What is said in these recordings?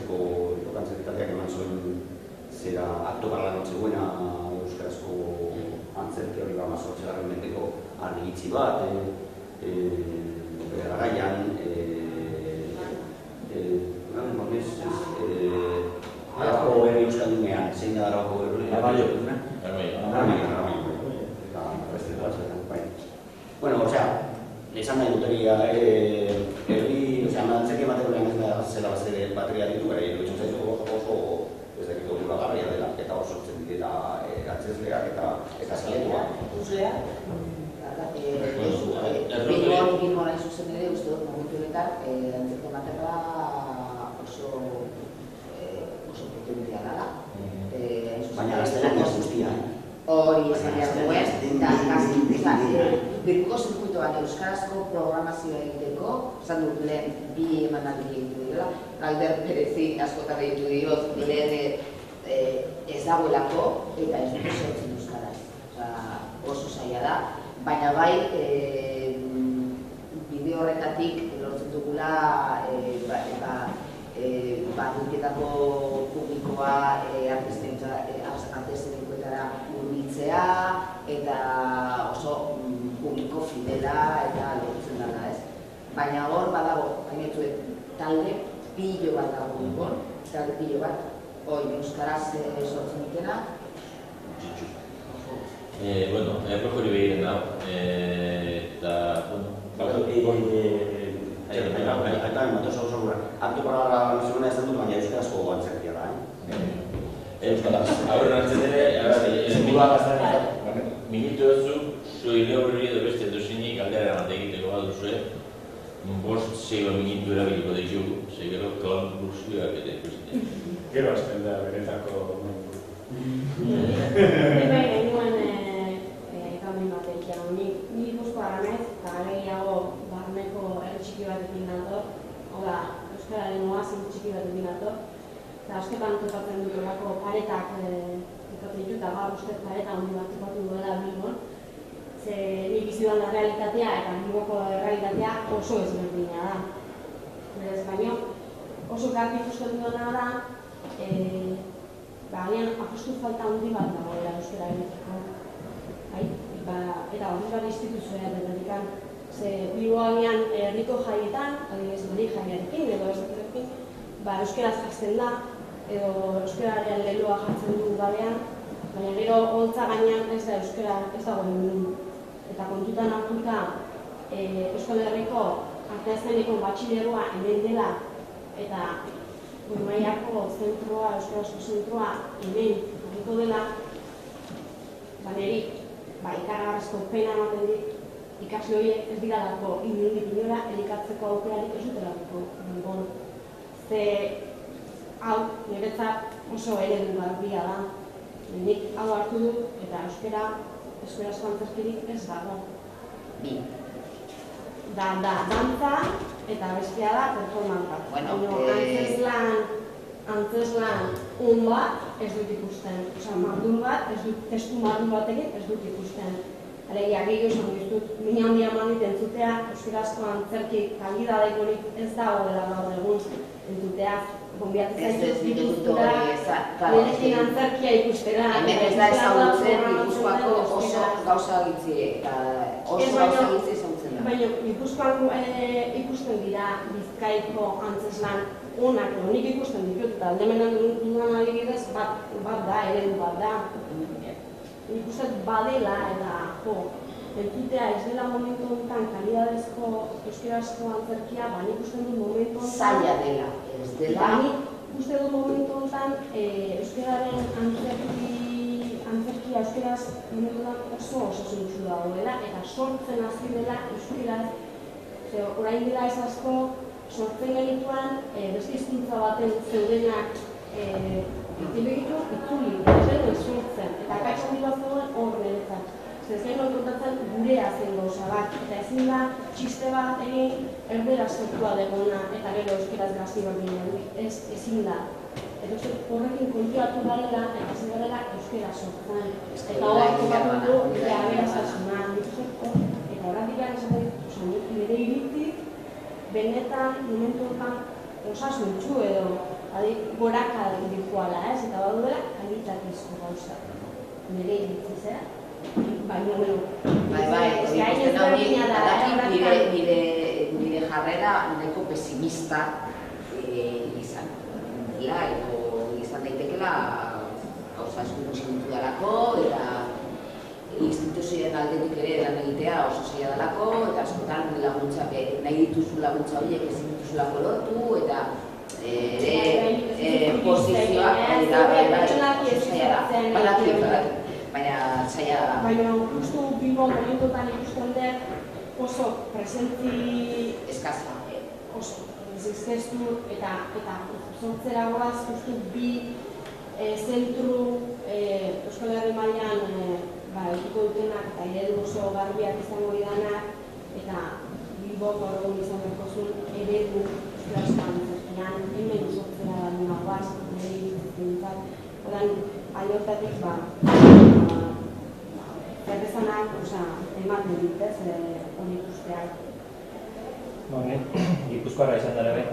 ikasteko kantzeritateak eman zuen zera akto para la noche buena euskarazko antzerki hori ba 18. mendeko argitzi bat garaian Arabako herri euskaldunean, zein da Arabako herri? Bueno, osea, esan nahi duteria, antzerki materialean ez da zela bateria ditu, gara iruditzen zaizu oso ez dakit onuragarria dela, eta oso zendik eta antzesleak eta zaletua. Ikusleak, Bilboan hain zuzen ere, uste dut momentu honetan, antzerki materiala oso potentia dela. Baina gaztelania guztia, hori esan behar duen, eta birko zirkuitoan euskarazko programazioa egiteko, esan dut lehen bi emanaldi egitu direla, Galder Perezi askotan egitu diot, lehen ez dagoelako eta ez dut sortzen euskaraz. Oso zaila da, baina bai bideo horretatik lortzen dugula duketako publikoa artestenikoetara hurbiltzea eta oso publiko fidela eta lortzen dela, ez? Baina hor badago, gainetzuet, talde pilo bat dago hor, talde pilo bat, hori euskaraz sortzen dutena. Bueno, erloju hori behiren da, eta, bueno, Eta matoz oso gura. Aktu para la nazionala ez dut, baina euskarazko antzerkia da, Euskaraz. Aurren antzetere, minutu batzu, zuile horri edo beste duzinik aldera bat egiteko bat duzue, 5-6 minutu erabiliko ditugu, gero kalan guztiak eta ikusten. Gero azten da, benetako bai, genuen ekamien batekia. Ni Gipuzkoarra naiz, eta gehiago barneko herri txiki batekin dator, hau euskararen oasin txiki batekin dator, eta askotan topatzen dut olako paretak ikatzen ditu, eta gaur uste pareta handi bat topatu duela Bilbon. Ni bizi dudan errealitatea eta Bilboko errealitatea oso ezberdina da. Berez, baina oso garbi ikusten duena da, agian apostu falta handi bat dagoela euskara egiteko. Eta hori bat instituzioa denotikan, Bilboan herriko jaietan, adibidez Mari jaiarekin edo ez dakirekin, euskaraz jasten da, edo euskararen leloa jartzen du gabean, baina gero holtza gainean ez da euskara ez dago egin. Eta kontutan hartuta Euskal Herriko arteazkeneko batxilergoa hemen dela eta Mailako zentroa, euskarazko zentroa hemen harriko dela, niri ikaragarrizko pena ematen dit ikasle horiek ez diralako inondik inora elikatzeko aukerarik ez dutelako Bilbon. Hau, niretzat oso eredugarria da. Nik hau hartu dut eta euskarazko antzerkirik ez dago. Da dantza eta bestea da performantza. Antzeslan bat ez dut ikusten. Mardur bat, testu mardur batekin ez dut ikusten. Alegia, gehiago esan dizut, mina handia manit entzutea, euskarazko antzerki kalidadekorik ez dagoela gaur egun entzutea. Ez dituztura, nirekin antzerkia ikustera. Hemen ez da ezagutzen Gipuzkoako oso gauza gitzi ezagutzen da. Baina Gipuzkoan ikusten dira Bizkaiko antzeslan onak, nik ikusten ditut, eta aldemenan dudan adibidez bat da, eredu bat da. Nik uste badela eta entzutea ez dela momentu honetan kalidadezko euskarazko antzerkia, nik uste dut momentu honetan zaila dela, ez dela. Nik uste dut momentu honetan euskararen antzerkia euskaraz momentu honetan oso osasuntsu dagoela eta sortzen hasi dela euskaraz. Orain dela ez asko sortzen genituan beste hizkuntza baten zeudenak begitu itzuli, ez duen sortzen, eta akaitz handi bat zegoen hor niretzat. Ez genuen kontatzen gurea zen gauza bat, eta ezin da txiste bat egin erderaz sortua degona eta gero euskaraz gazti bat ginen, ezin da. Eta horrekin konturatu garela eta ezin garela euskaraz sortzen. Eta hor kokatu du aberaztasuna, eta horretik gara esaten nire iritzik, benetan momentu honetan osasuntsu edo goraka dikuala, ez? Eta badudela kalitatezko gauza. Nire iritziz, baina, bueno, nire jarrera nahiko pesimista izan dela, edo izan daitekela gauza eskutu sintu dalako, eta instituzioen aldetik ere lan egitea oso zaila dalako, eta askotan laguntza, nahi dituzu laguntza horiek ezin dituzulako lortu, eta posizioak baina zaila da. Baina justu Bilbo momentotan ikusten dut oso presentzi eskasa. Oso, zizkeztu eta sortzera goaz justu bi zentru Euskal Herri mailan edukiko dutenak eta eredu oso garbiak izango didanak eta Bilbo gaur izan berkozun eredu euskarazkoan zertian hemen sortzera da nuna goaz, nire iritzen dut. Odan, aiortatik zerrezanak ematen dit, hori ikusteak. Gipuzkoarra izan dara be.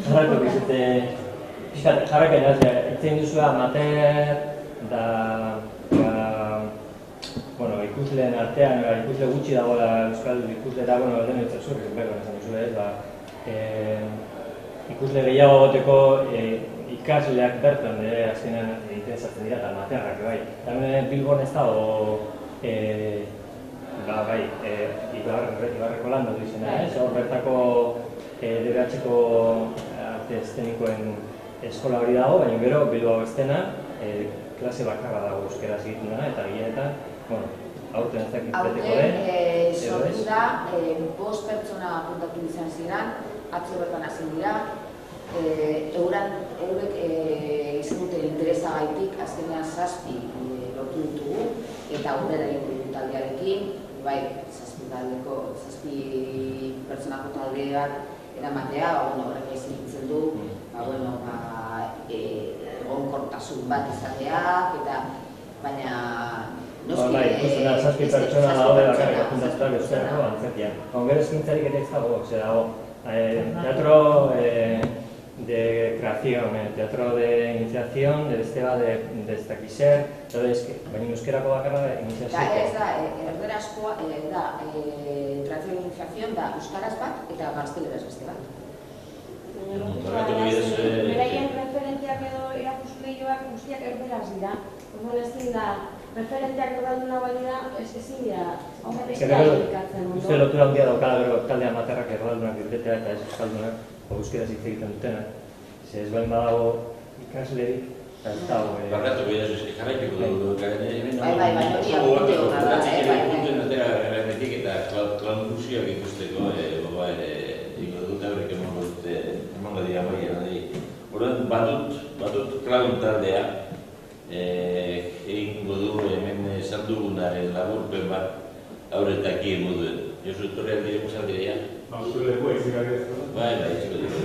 Jarrako bizute, jarraken ez, itzen duzua amateur da ikusleen artean, ikusle gutxi dagoela euskal ikusle eta, den eutzak zurri, esan duzue ez, ikusle gehiago goteko ikasleak bertan azkenean interesatzen dira eta amateurrak bai. Hemen Bilbon ez dago Ibarreko landa du izena, hor bertako DBH-ko arte eszenikoen eskola hori dago, baina gero Bilbao estena klase bakarra dago euskeraz egiten dena eta gileetan, aurten ez dakit beteko den. Aurten sortu da, 5 pertsona apuntatu izan ziren, atzo bertan hasi dira. Eurek izan duten interesagaitik azkenean 7 lortu ditugu eta aurrera egin dugu taldearekin, bai, 7 pertsonako taldeak eramatea, horrek ezin ditzen du, egonkortasun bat izateak, eta baina Bai, ikusten da, 7 pertsona daude bakarrik apuntatuak euskarako antzerkian. Gero eskintzarik ere ez dago, teatro de creación, teatro de iniciación, de besteba de estakizer, baina euskerako bakarra da iniziazioa. Ez da, erderazkoa da, teatro de iniciación da euskaraz bat eta gazteleraz beste bat. Beraien referentziak edo erakusleioak guztiak erderaz dira. Orduan ezin da, referentziak erdalduna balida, ezin dira, uste lotura handia daukala talde amaterrak erdaldunak dirtetea eta ez euskaldunak, euskeraz hitz egiten dutenak. Ez bain badago ikaslerik, ez dago... Barkatu bidez, jarraituko dugu garen Bai, hori apunte hona da, punten atera erretik eta klanduziak ikusteko goba ere ingo dut aurrek emango dira maia. Horren batut klaun taldea egingo du hemen esan dugunaren laburpen bat aurretaki moduen. Josu Torreal dire musaldea? Zure leku ezik ari ez. Bai, izko dira.